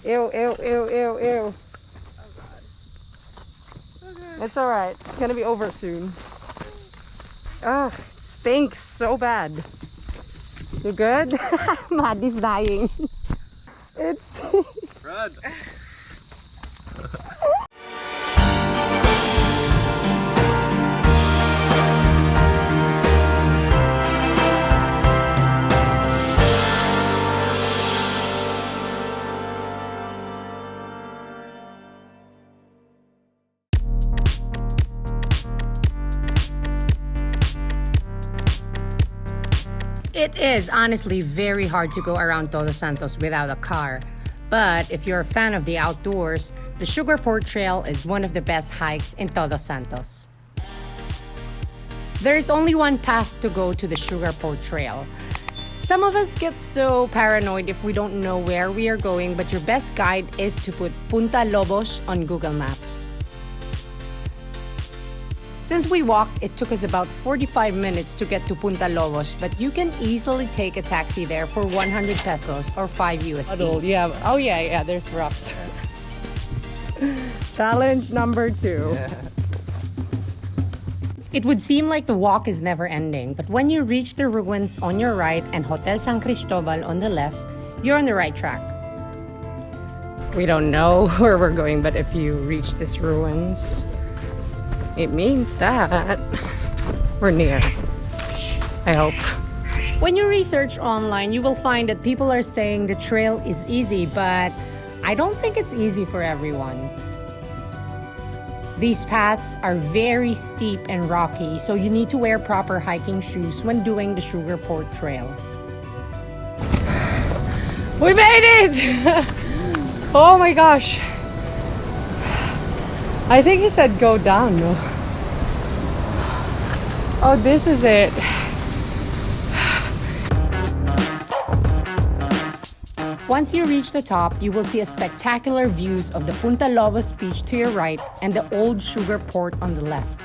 Ew, ew, ew, ew, ew. Oh god. Okay. It's alright. It's gonna be over soon. Oh, stinks so bad. You good? Maddie's dying. It's Run. It is honestly very hard to go around Todos Santos without a car. But if you're a fan of the outdoors, the Sugar Port Trail is one of the best hikes in Todos Santos. There is only one path to go to the Sugar Port Trail. Some of us get so paranoid if we don't know where we are going, but your best guide is to put Punta Lobos on Google Maps. Since we walked, it took us about 45 minutes to get to Punta Lobos, but you can easily take a taxi there for 100 pesos or 5 USD. Yeah. Oh yeah, there's rocks. Challenge number 2. Yeah. It would seem like the walk is never ending, but when you reach the ruins on your right and Hotel San Cristobal on the left, you're on the right track. We don't know where we're going, but if you reach these ruins, it means that we're near. I hope. When you research online, you will find that people are saying the trail is easy, but I don't think it's easy for everyone. These paths are very steep and rocky, so you need to wear proper hiking shoes when doing the Sugar Port Trail. We made it! Oh my gosh. I think he said go down, no? Oh, this is it. Once you reach the top, you will see a spectacular views of the Punta Lobos beach to your right and the old Sugar Port on the left.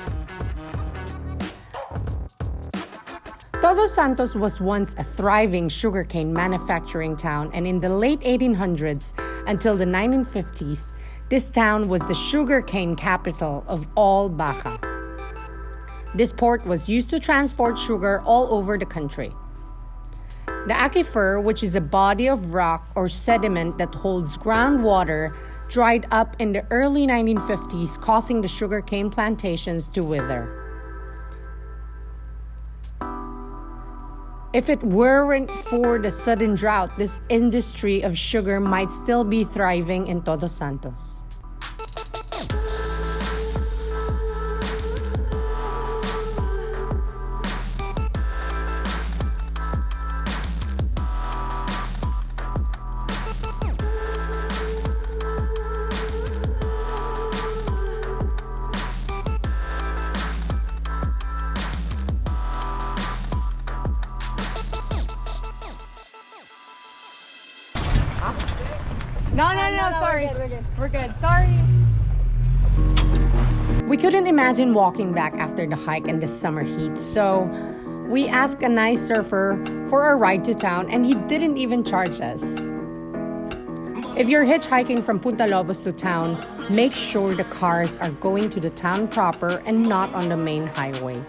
Todos Santos was once a thriving sugarcane manufacturing town, and in the late 1800s until the 1950s, this town was the sugarcane capital of all Baja. This port was used to transport sugar all over the country. The aquifer, which is a body of rock or sediment that holds groundwater, dried up in the early 1950s, causing the sugarcane plantations to wither. If it weren't for the sudden drought, this industry of sugar might still be thriving in Todos Santos. No, sorry. We're good. Sorry. We couldn't imagine walking back after the hike in the summer heat, so we asked a nice surfer for a ride to town, and he didn't even charge us. If you're hitchhiking from Punta Lobos to town, make sure the cars are going to the town proper and not on the main highway.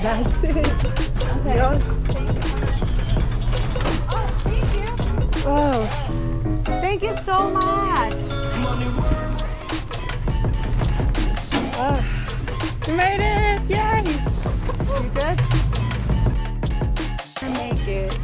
That's it. Okay. Yes. Oh, thank you. Oh, thank you so much. You made it! Yay! You good? I make it.